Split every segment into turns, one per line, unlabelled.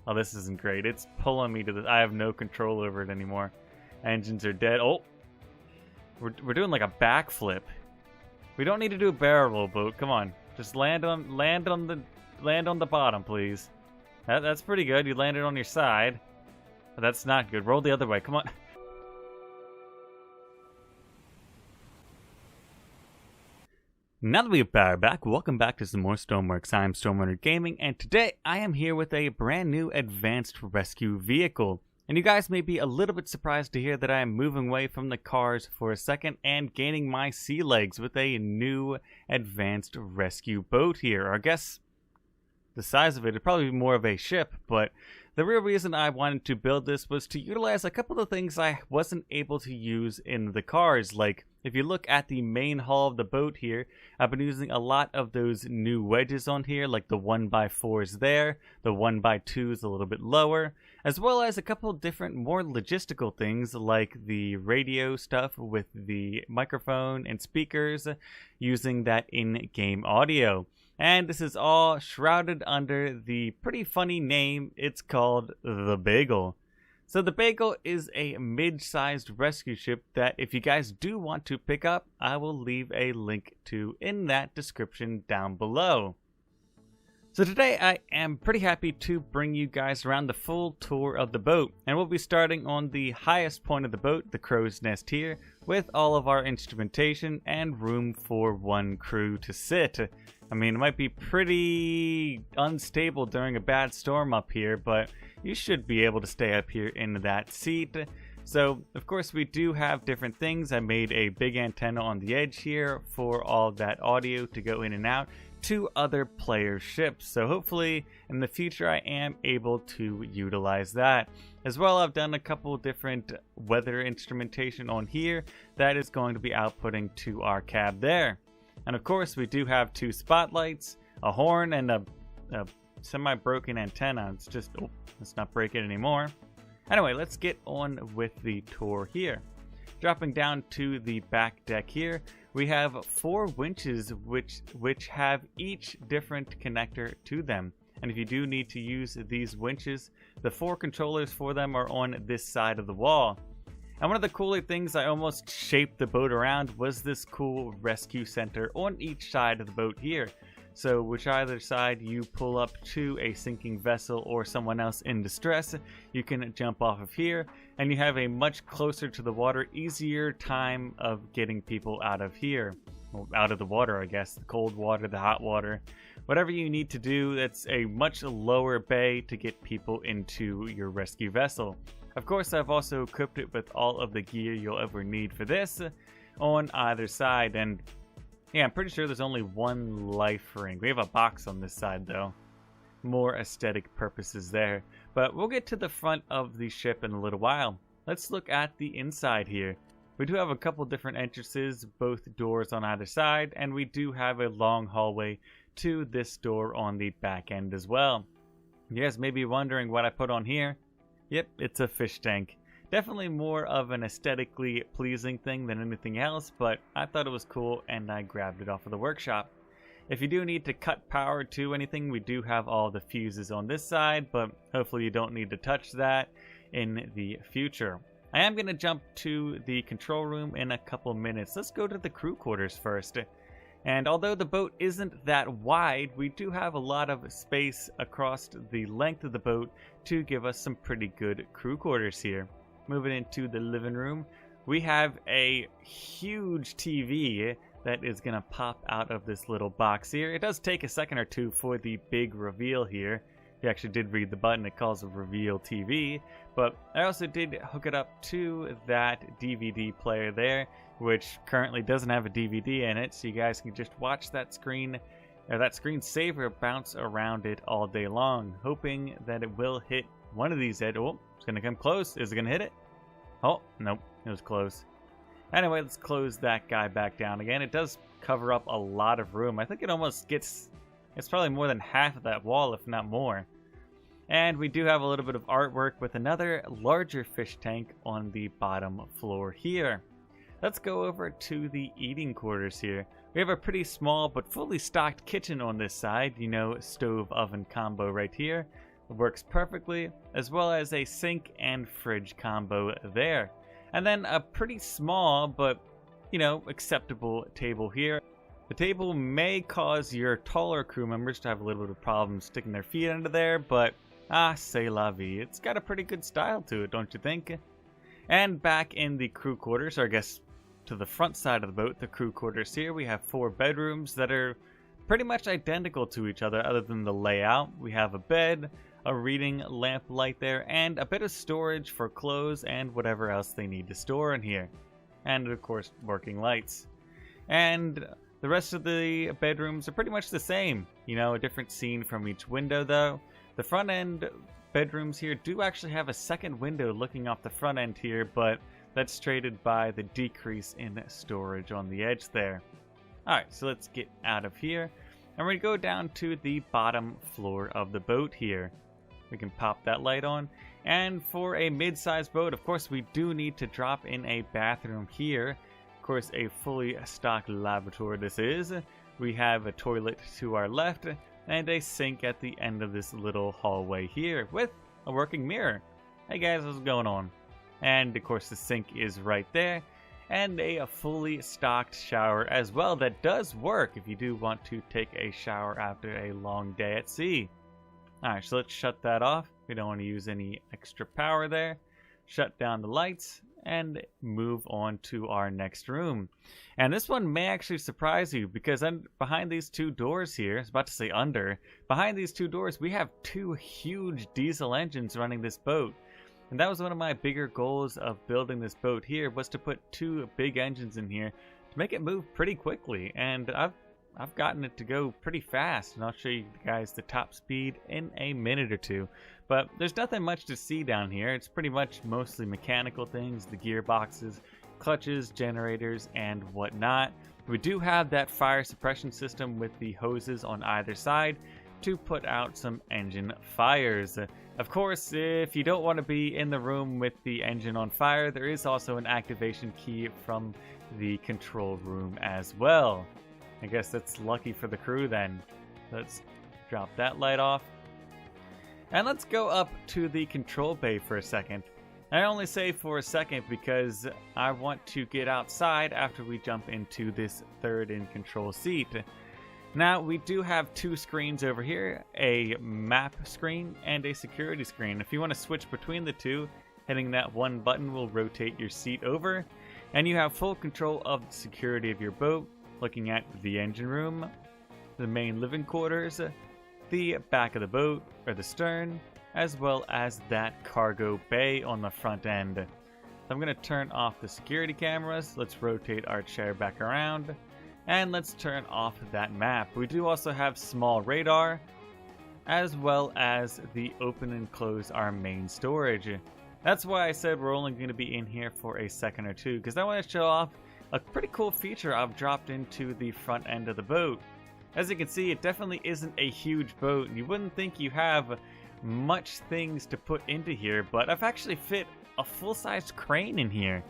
Oh, this isn't great. It's pulling me to the... I have no control over it anymore. Engines are dead. Oh! We're doing like a backflip. We don't need to do a barrel roll, boat. Come on. Just land on the bottom, please. That's pretty good. You landed on your side. But that's not good. Roll the other way. Come on. Now that we are back, welcome back to some more Stormworks. I'm StormRunner Gaming, and today I am here with a brand new advanced rescue vehicle. And you guys may be a little bit surprised to hear that I am moving away from the cars for a second and gaining my sea legs with a new advanced rescue boat here. Or I guess the size of it would probably be more of a ship, but the real reason I wanted to build this was to utilize a couple of things I wasn't able to use in the cars. Like, if you look at the main hull of the boat here, I've been using a lot of those new wedges on here, like the 1x4s there, the 1x2s a little bit lower, as well as a couple different more logistical things like the radio stuff with the microphone and speakers, using that in-game audio. And this is all shrouded under the pretty funny name. It's called the Baygull. So the Baygull is a mid-sized rescue ship that if you guys do want to pick up, I will leave a link to in that description down below. So today I am pretty happy to bring you guys around the full tour of the boat. And we'll be starting on the highest point of the boat, the crow's nest here, with all of our instrumentation and room for one crew to sit. I mean, it might be pretty unstable during a bad storm up here, but you should be able to stay up here in that seat. So, of course, we do have different things. I made a big antenna on the edge here for all that audio to go in and out to other player ships. So hopefully in the future I am able to utilize that. As well, I've done a couple different weather instrumentation on here that is going to be outputting to our cab there. And of course, we do have two spotlights, a horn, and a semi-broken antenna. It's just, oh, let's not break it anymore. Anyway, let's get on with the tour here. Dropping down to the back deck here, we have 4 winches which have each different connector to them. And if you do need to use these winches, the 4 controllers for them are on this side of the wall. And one of the cooler things I almost shaped the boat around was this cool rescue center on each side of the boat here. So whichever side you pull up to a sinking vessel or someone else in distress, you can jump off of here, and you have a much closer to the water, easier time of getting people out of here. Well, out of the water, I guess. The cold water, the hot water. Whatever you need to do, that's a much lower bay to get people into your rescue vessel. Of course, I've also equipped it with all of the gear you'll ever need for this on either side. And yeah, I'm pretty sure there's only one life ring. We have a box on this side, though. More aesthetic purposes there. But we'll get to the front of the ship in a little while. Let's look at the inside here. We do have a couple different entrances, both doors on either side, and we do have a long hallway to this door on the back end as well. You guys may be wondering what I put on here. Yep, it's a fish tank. Definitely more of an aesthetically pleasing thing than anything else, but I thought it was cool and I grabbed it off of the workshop. If you do need to cut power to anything, we do have all the fuses on this side, but hopefully you don't need to touch that in the future. I am going to jump to the control room in a couple minutes. Let's go to the crew quarters first. And although the boat isn't that wide, we do have a lot of space across the length of the boat to give us some pretty good crew quarters here. Moving into the living room, we have a huge TV that is going to pop out of this little box here. It does take a second or two for the big reveal here. You actually did read the button, it calls it Reveal TV. But I also did hook it up to that DVD player there, which currently doesn't have a DVD in it, so you guys can just watch that screen, or that screensaver bounce around it all day long, hoping that it will hit one of these. Oh, it's going to come close. Is it going to hit it? Oh, nope, it was close. Anyway, let's close that guy back down again. It does cover up a lot of room. I think it almost gets, it's probably more than half of that wall, if not more. And we do have a little bit of artwork with another larger fish tank on the bottom floor here. Let's go over to the eating quarters here. We have a pretty small but fully stocked kitchen on this side, you know, stove oven combo right here, works perfectly, as well as a sink and fridge combo there. And then a pretty small but, acceptable table here. The table may cause your taller crew members to have a little bit of problem sticking their feet under there, but c'est la vie. It's got a pretty good style to it, don't you think? And back in the crew quarters, or I guess to the front side of the boat, the crew quarters here, we have 4 bedrooms that are pretty much identical to each other than the layout. We have a bed, a reading lamp light there, and a bit of storage for clothes and whatever else they need to store in here. And of course, working lights. And the rest of the bedrooms are pretty much the same. A different scene from each window though. The front end bedrooms here do actually have a second window looking off the front end here, but that's traded by the decrease in storage on the edge there. Alright, so let's get out of here. And we're going to go down to the bottom floor of the boat here. We can pop that light on. And for a mid-sized boat, of course, we do need to drop in a bathroom here. Of course, a fully stocked lavatory this is. We have a toilet to our left and a sink at the end of this little hallway here with a working mirror. Hey guys, what's going on? And of course the sink is right there, and a fully stocked shower as well that does work if you do want to take a shower after a long day at sea. Alright, so let's shut that off. We don't want to use any extra power there. Shut down the lights and move on to our next room. And this one may actually surprise you, because behind these 2 doors here, I was about to say under, behind these 2 doors we have 2 huge diesel engines running this boat. And that was one of my bigger goals of building this boat here, was to put 2 big engines in here to make it move pretty quickly. And I've gotten it to go pretty fast, and I'll show you guys the top speed in a minute or two. But there's nothing much to see down here. It's pretty much mostly mechanical things, the gearboxes, clutches, generators, and whatnot. We do have that fire suppression system with the hoses on either side to put out some engine fires. Of course, if you don't want to be in the room with the engine on fire, there is also an activation key from the control room as well. I guess that's lucky for the crew then. Let's drop that light off. And let's go up to the control bay for a second. I only say for a second because I want to get outside after we jump into this third in control seat. Now, we do have 2 screens over here, a map screen and a security screen. If you want to switch between the 2, hitting that 1 button will rotate your seat over, and you have full control of the security of your boat, looking at the engine room, the main living quarters, the back of the boat, or the stern, as well as that cargo bay on the front end. So I'm going to turn off the security cameras. Let's rotate our chair back around. And let's turn off that map. We do also have small radar, as well as the open and close our main storage. That's why I said we're only going to be in here for a second or two, because I want to show off a pretty cool feature I've dropped into the front end of the boat. As you can see, it definitely isn't a huge boat, and you wouldn't think you have much things to put into here, but I've actually fit a full-sized crane in here.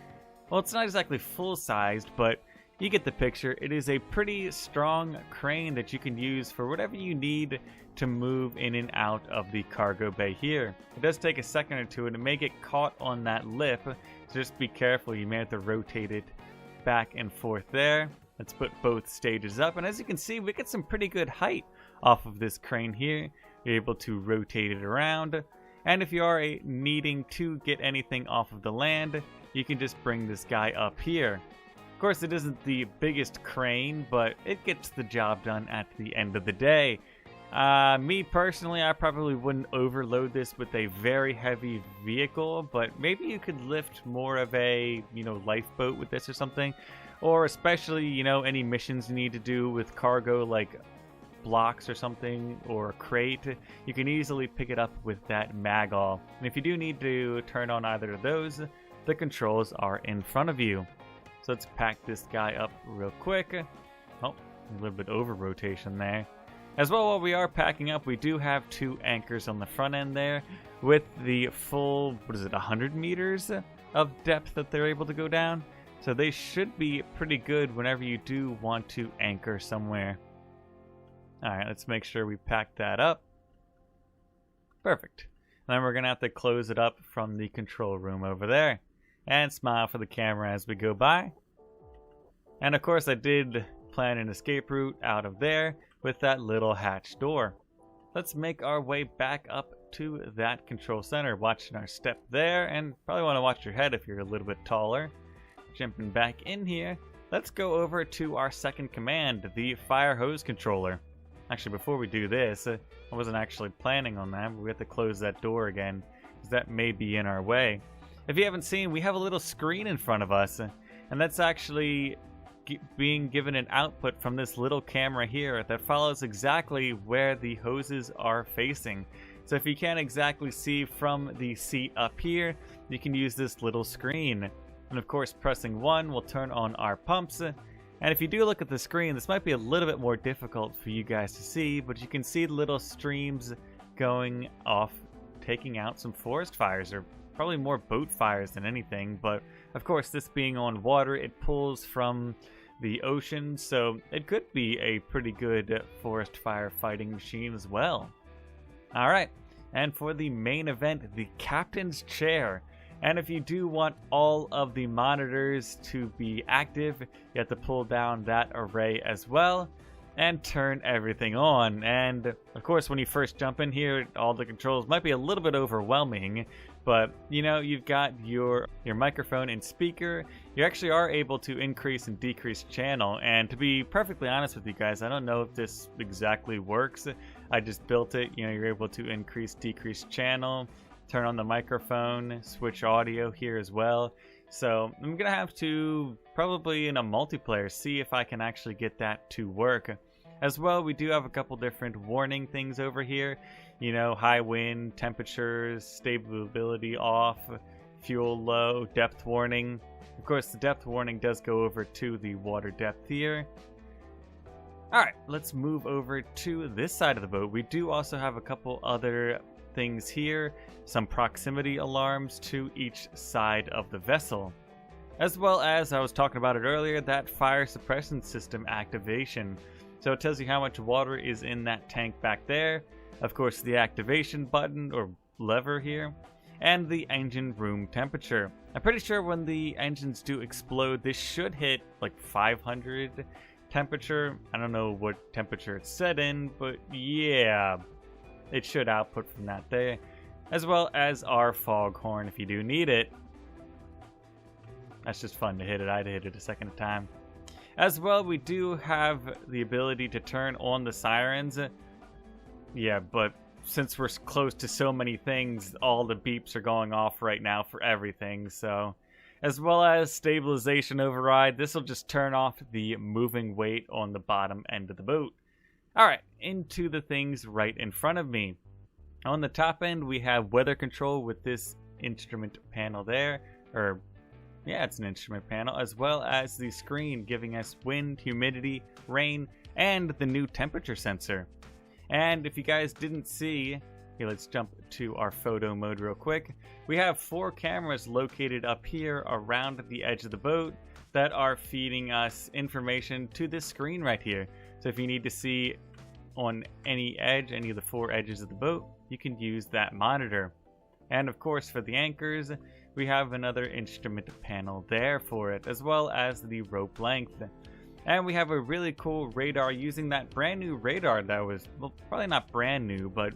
Well, it's not exactly full-sized, but you get the picture. It is a pretty strong crane that you can use for whatever you need to move in and out of the cargo bay here. It does take a second or two, and it may get caught on that lip, so just be careful. You may have to rotate it back and forth there. Let's put both stages up, and as you can see, we get some pretty good height off of this crane here. You're able to rotate it around, and if you are needing to get anything off of the land, you can just bring this guy up here. Of course, it isn't the biggest crane, but it gets the job done at the end of the day. Me personally, I probably wouldn't overload this with a very heavy vehicle, but maybe you could lift more of a, lifeboat with this or something. Or especially, any missions you need to do with cargo like blocks or something, or a crate, you can easily pick it up with that Baygull. And if you do need to turn on either of those, the controls are in front of you. So let's pack this guy up real quick. Oh, a little bit over rotation there. As well, while we are packing up, we do have 2 anchors on the front end there with the full, 100 meters of depth that they're able to go down. So they should be pretty good whenever you do want to anchor somewhere. Alright, let's make sure we pack that up. Perfect. Then we're going to have to close it up from the control room over there. And smile for the camera as we go by. And of course I did plan an escape route out of there with that little hatch door. Let's make our way back up to that control center. Watching our step there, and probably want to watch your head if you're a little bit taller. Jumping back in here, let's go over to our second command, the fire hose controller. Actually, before we do this, I wasn't actually planning on that, but we have to close that door again, because that may be in our way. If you haven't seen, we have a little screen in front of us, and that's actually being given an output from this little camera here that follows exactly where the hoses are facing. So if you can't exactly see from the seat up here, you can use this little screen. And of course, pressing 1 will turn on our pumps. And if you do look at the screen, this might be a little bit more difficult for you guys to see, but you can see the little streams going off, taking out some forest fires, or probably more boat fires than anything. But of course, this being on water, it pulls from the ocean, so it could be a pretty good forest fire fighting machine as well. Alright, and for the main event, the captain's chair. And if you do want all of the monitors to be active, you have to pull down that array as well and turn everything on. And of course, when you first jump in here, all the controls might be a little bit overwhelming, but you know, you've got your microphone and speaker. You actually are able to increase and decrease channel, and to be perfectly honest with you guys, I don't know if this exactly works. I just built it. You know, you're able to increase, decrease channel, turn on the microphone, switch audio here as well. So I'm gonna have to, probably in a multiplayer, see if I can actually get that to work. As well, we do have a couple different warning things over here. You know, high wind, temperatures, stability off, fuel low, depth warning. Of course, the depth warning does go over to the water depth here. Alright, let's move over to this side of the boat. We do also have a couple other things here, some proximity alarms to each side of the vessel. As well as, I was talking about it earlier, that fire suppression system activation. So it tells you how much water is in that tank back there. Of course, the activation button or lever here, and the engine room temperature. I'm pretty sure when the engines do explode, this should hit like 500 temperature. I don't know what temperature it's set in, but yeah, it should output from that there. As well as our foghorn if you do need it. That's just fun to hit it. I'd hit it a second time. As well, we do have the ability to turn on the sirens. Yeah, but since we're close to so many things, all the beeps are going off right now for everything. So, as well as stabilization override, this will just turn off the moving weight on the bottom end of the boat. Alright, into the things right in front of me. On the top end, we have weather control with this instrument panel there, or yeah, it's an instrument panel, as well as the screen giving us wind, humidity, rain, and the new temperature sensor. And if you guys didn't see, here, let's jump to our photo mode real quick. We have 4 cameras located up here around the edge of the boat that are feeding us information to this screen right here. So if you need to see on any edge, any of the 4 edges of the boat, you can use that monitor. And of course, for the anchors, we have another instrument panel there for it, as well as the rope length. And we have a really cool radar using that brand new radar that was, well, probably not brand new, but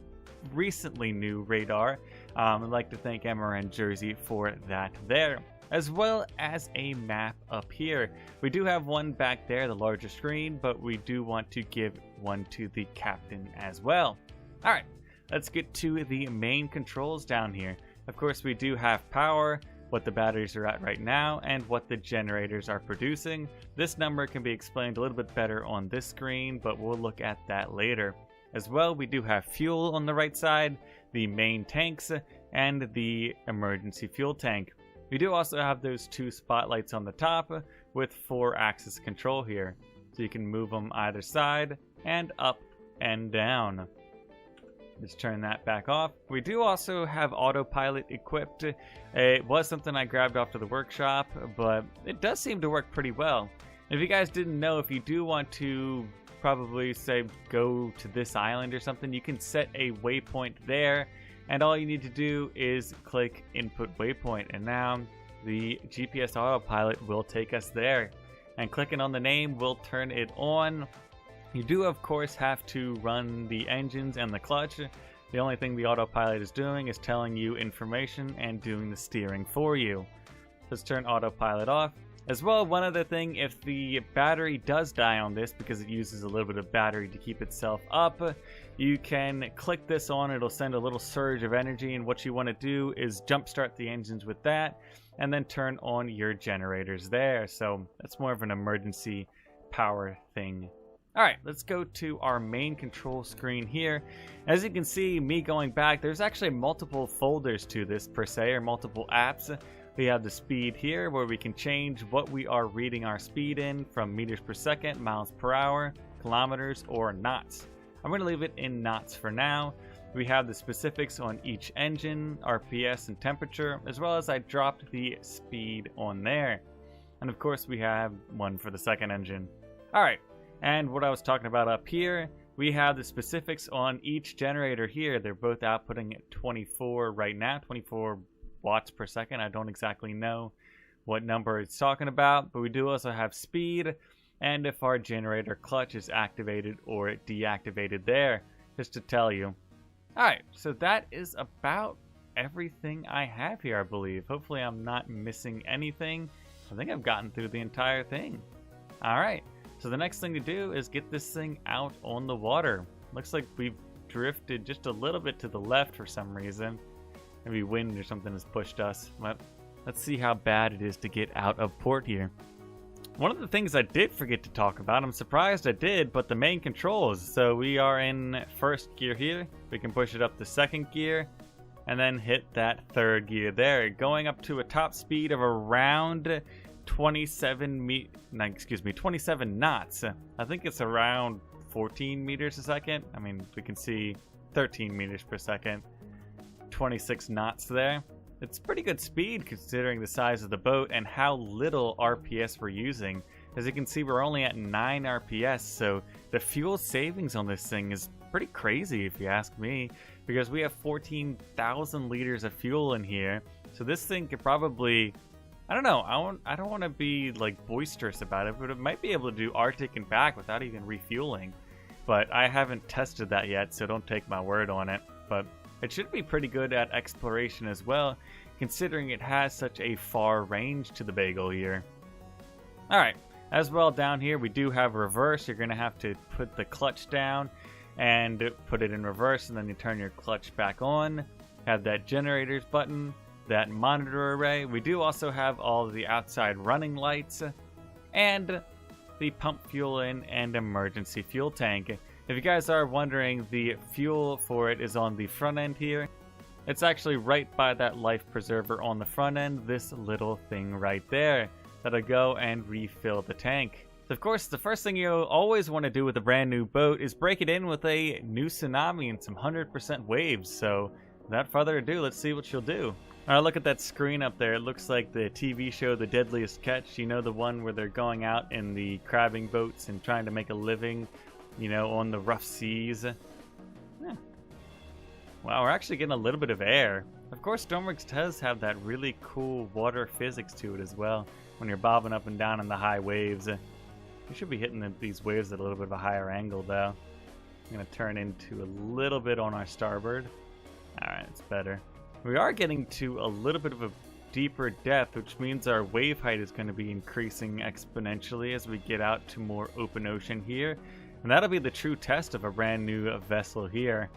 recently new radar. I'd like to thank MRN Jersey for that there. As well as a map up here. We do have one back there, the larger screen, but we do want to give one to the captain as well. Alright, let's get to the main controls down here. Of course, we do have power, what the batteries are at right now, and what the generators are producing. This number can be explained a little bit better on this screen, but we'll look at that later. As well, we do have fuel on the right side, the main tanks, and the emergency fuel tank. We do also have those 2 spotlights on the top with 4-axis control here. So you can move them either side and up and down. Let's turn that back off. We do also have autopilot equipped. It was something I grabbed off to the workshop, but it does seem to work pretty well. If you guys didn't know, if you do want to probably say go to this island or something, you can set a waypoint there And all you need to do is click input waypoint, and now the GPS autopilot will take us there. And clicking on the name will turn it on. You do of course have to run the engines and the clutch. The only thing the autopilot is doing is telling you information and doing the steering for you. Let's turn autopilot off. As well, one other thing, if the battery does die on this, because it uses a little bit of battery to keep itself up, you can click this on, it'll send a little surge of energy, and what you want to do is jumpstart the engines with that, and then turn on your generators there. So that's more of an emergency power thing. Alright, let's go to our main control screen here. As you can see, me going back, there's actually multiple folders to this per se, or multiple apps. We have the speed here, where we can change what we are reading our speed in, from meters per second, miles per hour, kilometers, or knots. I'm going to leave it in knots for now. We have the specifics on each engine, RPS, and temperature, as well as I dropped the speed on there. And of course we have one for the second engine. Alright, and what I was talking about up here, we have the specifics on each generator here. They're both outputting at 24 right now, 24 watts per second. I don't exactly know what number it's talking about, but we do also have speed and if our generator clutch is activated or deactivated there, just to tell you. Alright, so that is about everything I have here, I believe. Hopefully I'm not missing anything. I think I've gotten through the entire thing. Alright, so the next thing to do is get this thing out on the water. Looks like we've drifted just a little bit to the left for some reason. Maybe wind or something has pushed us. But let's see how bad it is to get out of port here. One of the things I did forget to talk about, I'm surprised I did, but the main controls. So we are in first gear here. We can push it up to second gear and then hit that third gear there, going up to a top speed of around 27 knots. I think it's around 14 meters a second. I mean, we can see 13 meters per second. 26 knots there. It's pretty good speed considering the size of the boat and how little RPS we're using. As you can see, we're only at 9 RPS, so the fuel savings on this thing is pretty crazy if you ask me, because we have 14,000 liters of fuel in here. So this thing could probably, I don't know, I don't want to be like boisterous about it, but it might be able to do Arctic and back without even refueling. But I haven't tested that yet, so don't take my word on it. But it should be pretty good at exploration as well, considering it has such a far range to the Baygull here. Alright, as well down here we do have reverse. You're going to have to put the clutch down and put it in reverse, and then you turn your clutch back on. Have that generators button, that monitor array. We do also have all of the outside running lights, and the pump fuel in and emergency fuel tank. If you guys are wondering, the fuel for it is on the front end here. It's actually right by that life preserver on the front end, this little thing right there, that'll go and refill the tank. Of course, the first thing you'll always want to do with a brand new boat is break it in with a new Tsunami and some 100% waves, so without further ado, let's see what she'll do. Alright, look at that screen up there. It looks like the TV show The Deadliest Catch, you know, the one where they're going out in the crabbing boats and trying to make a living, you know, on the rough seas. Yeah. Wow, we're actually getting a little bit of air. Of course, Stormworks does have that really cool water physics to it as well, when you're bobbing up and down in the high waves. You should be hitting these waves at a little bit of a higher angle, though. I'm going to turn into a little bit on our starboard. Alright, it's better. We are getting to a little bit of a deeper depth, which means our wave height is going to be increasing exponentially as we get out to more open ocean here. And that'll be the true test of a brand new vessel here.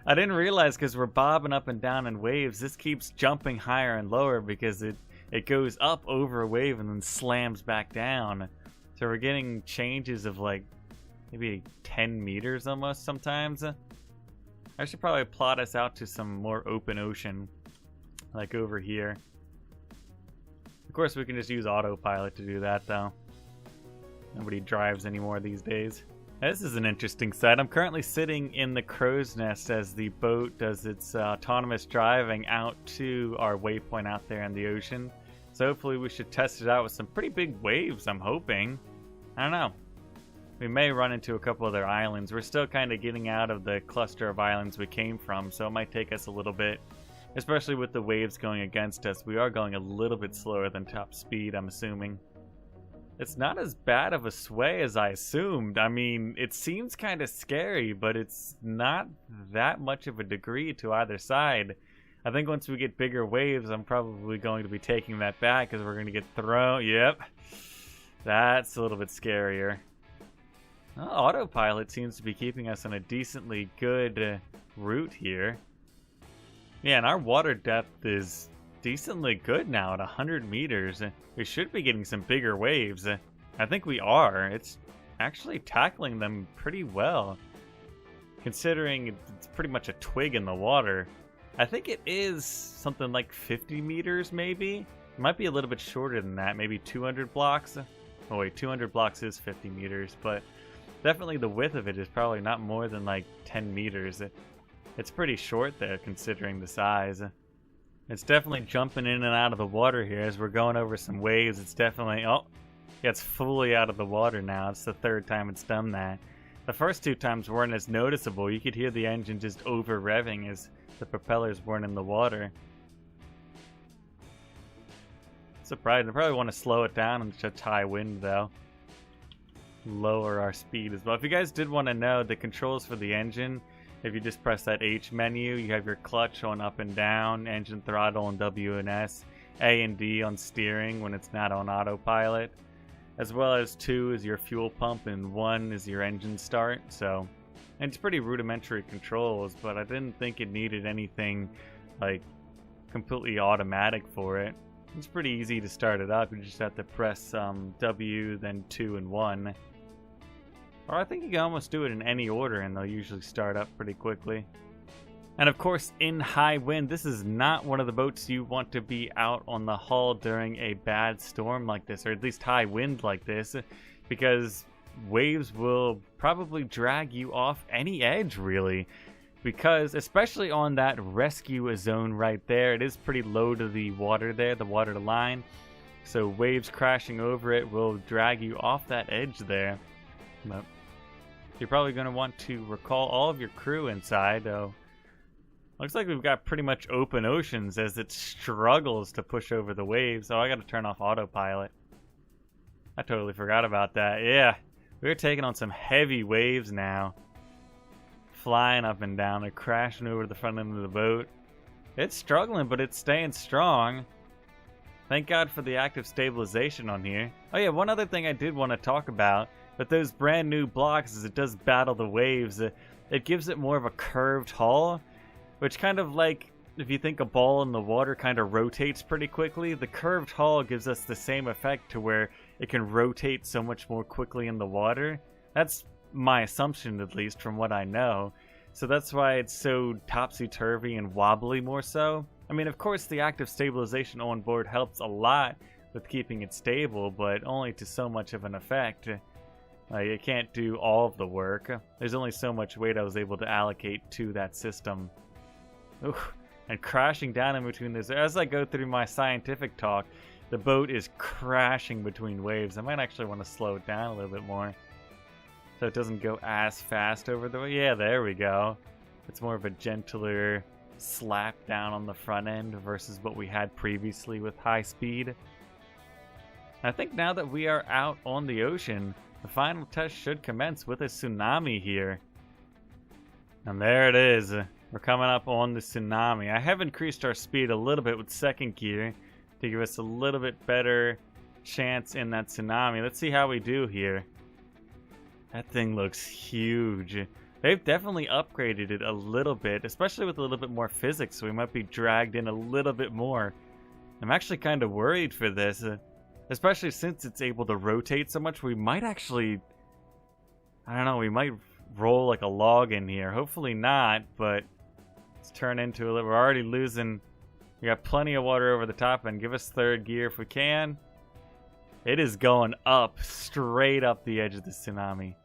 I didn't realize, because we're bobbing up and down in waves, this keeps jumping higher and lower because it goes up over a wave and then slams back down. So we're getting changes of like maybe 10 meters almost sometimes. I should probably plot us out to some more open ocean, like over here. Of course, we can just use autopilot to do that, though. Nobody drives anymore these days. This is an interesting sight. I'm currently sitting in the crow's nest as the boat does its autonomous driving out to our waypoint out there in the ocean. So hopefully we should test it out with some pretty big waves, I'm hoping. I don't know. We may run into a couple other islands. We're still kind of getting out of the cluster of islands we came from, so it might take us a little bit. Especially with the waves going against us, we are going a little bit slower than top speed, I'm assuming. It's not as bad of a sway as I assumed. I mean, it seems kind of scary, but it's not that much of a degree to either side. I think once we get bigger waves, I'm probably going to be taking that back because we're going to get thrown. Yep. That's a little bit scarier. Well, autopilot seems to be keeping us on a decently good route here. Yeah, and our water depth is decently good now at 100 meters. We should be getting some bigger waves. I think we are. It's actually tackling them pretty well, considering it's pretty much a twig in the water. I think it is something like 50 meters, maybe? It might be a little bit shorter than that, maybe 200 blocks. Oh wait, 200 blocks is 50 meters, but definitely the width of it is probably not more than like 10 meters. It's pretty short there, considering the size. It's definitely jumping in and out of the water here as we're going over some waves. It's definitely... Oh, yeah, it's fully out of the water now. It's the third time it's done that. The first two times weren't as noticeable. You could hear the engine just over-revving as the propellers weren't in the water. Surprised. I probably want to slow it down in such high wind, though. Lower our speed as well. If you guys did want to know, the controls for the engine, if you just press that H menu, you have your clutch on up and down, engine throttle on W and S, A and D on steering when it's not on autopilot, as well as 2 is your fuel pump and 1 is your engine start. So it's pretty rudimentary controls, but I didn't think it needed anything like completely automatic for it. It's pretty easy to start it up. You just have to press W, then 2 and 1. Or I think you can almost do it in any order and they'll usually start up pretty quickly. And of course, in high wind, this is not one of the boats you want to be out on the hull during a bad storm like this, or at least high wind like this, because waves will probably drag you off any edge, really. Because, especially on that rescue zone right there, it is pretty low to the water there, the water line. So waves crashing over it will drag you off that edge there. But you're probably going to want to recall all of your crew inside, though. Looks like we've got pretty much open oceans as it struggles to push over the waves. Oh, I got to turn off autopilot. I totally forgot about that. Yeah, we're taking on some heavy waves now. Flying up and down. They're crashing over the front end of the boat. It's struggling, but it's staying strong. Thank God for the active stabilization on here. Oh yeah, one other thing I did want to talk about. With those brand new blocks, as it does battle the waves, it gives it more of a curved hull. Which kind of like, if you think a ball in the water kind of rotates pretty quickly, the curved hull gives us the same effect to where it can rotate so much more quickly in the water. That's my assumption, at least, from what I know. So that's why it's so topsy-turvy and wobbly more so. I mean, of course, the active stabilization on board helps a lot with keeping it stable, but only to so much of an effect. It can't do all of the work. There's only so much weight I was able to allocate to that system. Ooh, and crashing down in between this. As I go through my scientific talk, the boat is crashing between waves. I might actually want to slow it down a little bit more, so it doesn't go as fast over the way. Yeah, there we go. It's more of a gentler slap down on the front end versus what we had previously with high speed. I think now that we are out on the ocean, the final test should commence with a tsunami here. And there it is. We're coming up on the tsunami. I have increased our speed a little bit with second gear to give us a little bit better chance in that tsunami. Let's see how we do here. That thing looks huge. They've definitely upgraded it a little bit, especially with a little bit more physics, so we might be dragged in a little bit more. I'm actually kind of worried for this, especially since it's able to rotate so much. We might actually, I don't know, we might roll like a log in here. Hopefully not, but let's turn into a little. We're already losing. We got plenty of water over the top, and give us third gear if we can. It is going up, straight up the edge of the tsunami.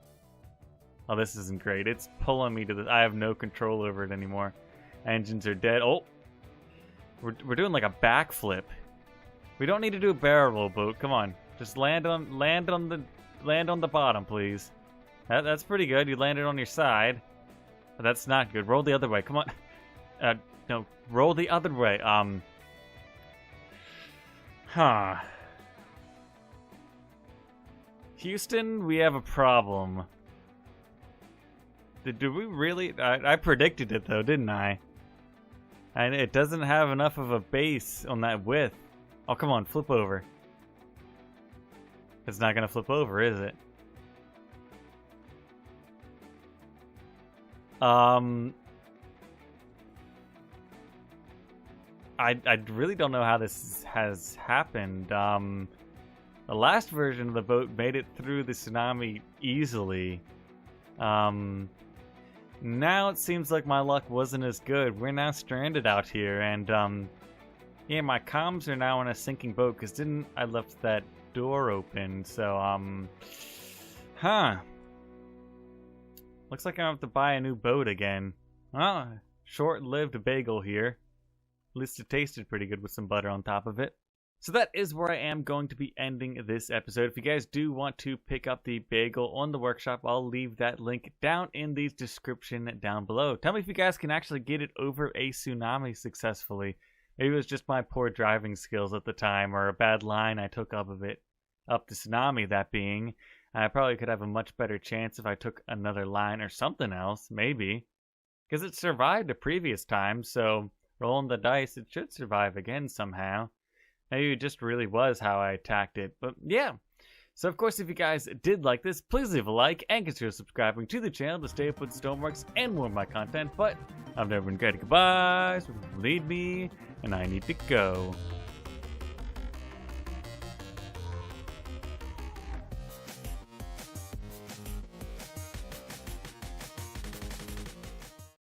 Oh, this isn't great. It's pulling me to the... I have no control over it anymore. Engines are dead. Oh! We're doing like a backflip. We don't need to do a barrel roll, boat. Come on. Just land on the bottom, please. That's pretty good. You landed on your side. But that's not good. Roll the other way. Come on. No. Roll the other way. Huh. Houston, we have a problem. Did we really? I predicted it though, didn't I? And it doesn't have enough of a base on that width. Oh, come on, flip over. It's not gonna flip over, is it? I really don't know how this has happened. The last version of the boat made it through the tsunami easily. Now it seems like my luck wasn't as good. We're now stranded out here, and yeah, my comms are now in a sinking boat because didn't I left that door open? So huh. Looks like I have to buy a new boat again. Well, short-lived Baygull here. At least it tasted pretty good with some butter on top of it. So that is where I am going to be ending this episode. If you guys do want to pick up the Baygull on the workshop, I'll leave that link down in the description down below. Tell me if you guys can actually get it over a tsunami successfully. Maybe it was just my poor driving skills at the time, or a bad line I took up of it. Up the tsunami, that being. I probably could have a much better chance if I took another line or something else, maybe. Because it survived a previous time, so rolling the dice, it should survive again somehow. Maybe it just really was how I attacked it, but yeah. So of course, if you guys did like this, please leave a like and consider subscribing to the channel to stay up with Stormworks and more of my content. But I've never been great. Goodbye, so lead me, and I need to go.